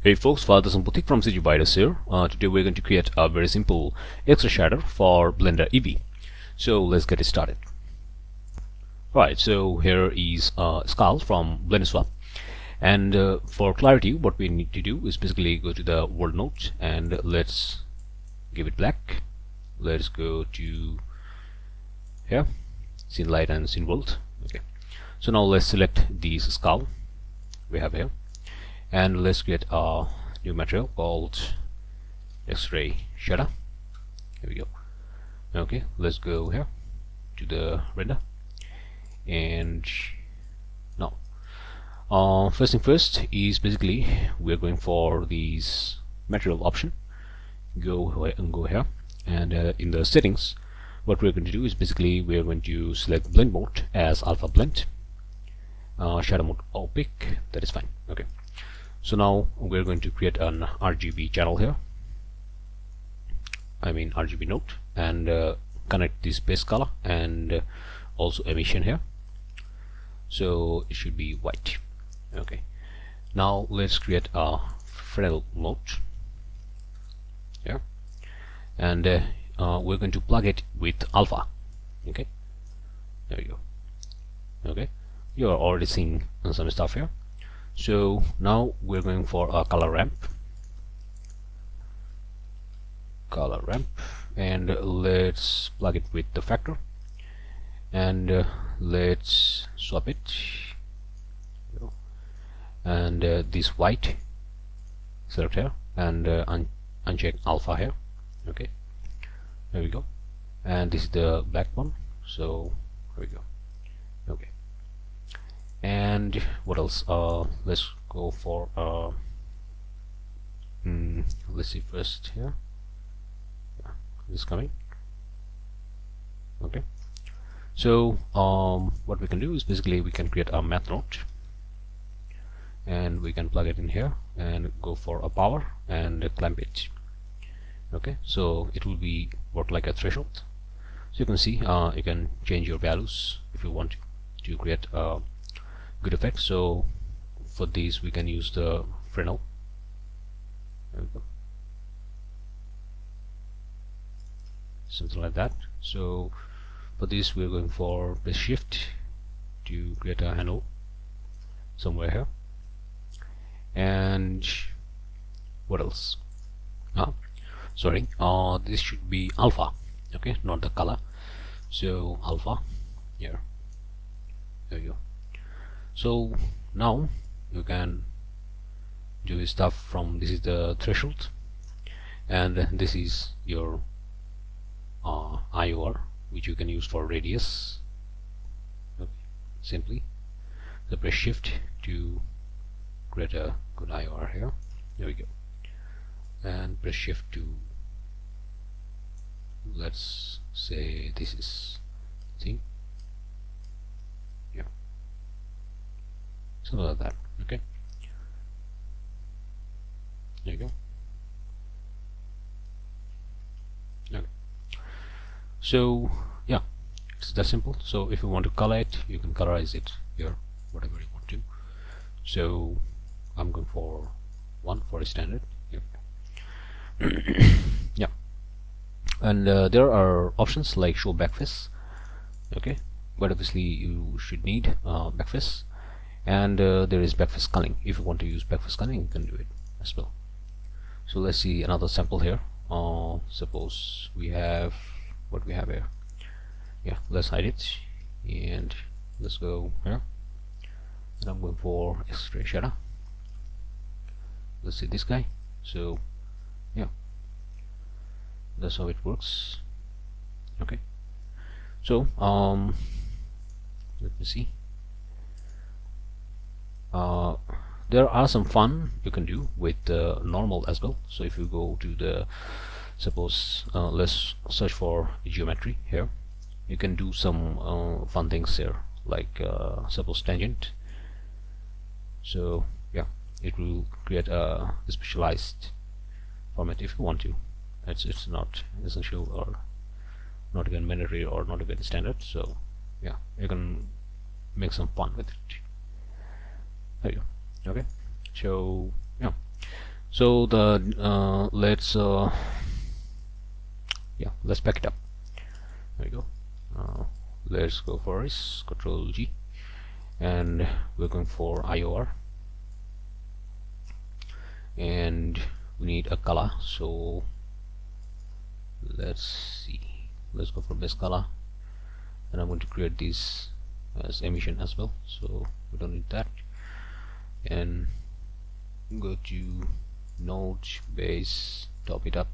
Hey folks, Father Sampatik from CG Virus here. Today we're going to create a very simple extra shader for Blender Eevee. So let's get it started. Right, so here is Skull from Blender Swap. And for clarity, what we need to do is basically go to the world node and let's give it black. Let's go to here, scene light and scene world. Okay, so now let's select this skull we have here. And let's create a new material called Xray shader. Here we go. Okay, let's go here to the render. And now, first thing first is basically we're going for this material option. Go here, and in the settings, what we're going to do is basically we're going to select blend mode as alpha blend, shadow mode opaque. That is fine. Okay. So now we're going to create an RGB channel here, RGB node, and connect this base color and also emission here. So it should be white. Okay. Now let's create a Fresnel node here, and we're going to plug it with alpha. Okay. There we go. Okay. You are already seeing some stuff here. So now we're going for a color ramp, and let's plug it with the factor, and let's swap it, and this white select here, and uncheck alpha here. Okay, there we go. And this is the black one, so here we go. Okay. And what else? Let's go for let's see first here. Yeah, this is coming. Okay. So what we can do is basically we can create a math node, and we can plug it in here and go for a power and clamp it. Okay, so it will be work like a threshold. So you can see you can change your values if you want to create a good effect. So for these we can use the Fresnel. There we go. Something like that. So for this we're going for press shift to create a handle somewhere here. And what else? Sorry, this should be alpha. Okay, not the color. So alpha here. There you go. So now you can do stuff from this is the threshold, and this is your IOR, which you can use for radius. Okay. Simply the press shift to create a good IOR here. There we go. And press shift to, let's say this is thing. Something like that. Okay, there you go. Okay, so yeah, it's that simple. So if you want to color it, you can colorize it here, whatever you want to. So I'm going for one for a standard. Yep. Yeah, and there are options like show backface. Okay, but obviously you should need backface. And there is backface culling. If you want to use backface culling, you can do it as well. So let's see another sample here. Suppose we have what we have here. Yeah, let's hide it, and let's go here. And I'm going for Xray shader. Let's see this guy. So yeah, that's how it works. Okay. So let me see. There are some fun you can do with normal as well. So if you go to the, suppose let's search for geometry here, you can do some fun things here, like suppose tangent. So yeah, it will create a specialized format if you want to. It's not essential or not even mandatory or not even standard. So yeah, you can make some fun with it. There you go. Okay, so yeah, So the let's back it up. There we go. Let's go for this Control G, and we're going for IOR, and we need a color. So let's see, let's go for best color, and I'm going to create this as emission as well, so we don't need that. And go to node base, top it up,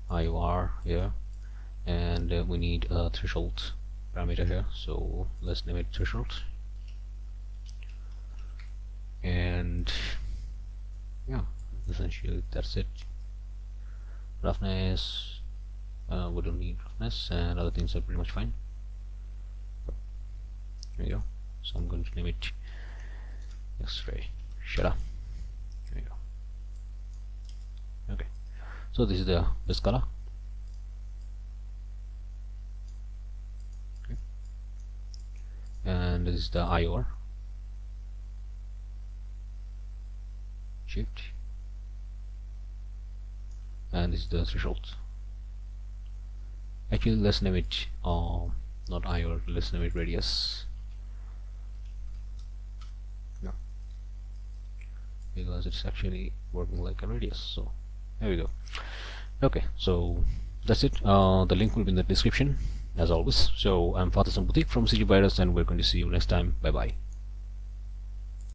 IOR here, and we need a threshold parameter here, so let's name it threshold. And yeah, essentially that's it. Roughness, we don't need roughness, and other things are pretty much fine. There you go. So I'm going to name it Xray. Shut up. There you go. Okay. So this is the base color. Okay. And this is the IOR. Shift. And this is the threshold. Actually, let's name it not IOR. Let's name it radius. Because it's actually working like a radius. So there we go. Okay, so that's it. The link will be in the description as always. So I'm Father Sambuti from CG Virus, and we're going to see you next time. Bye bye.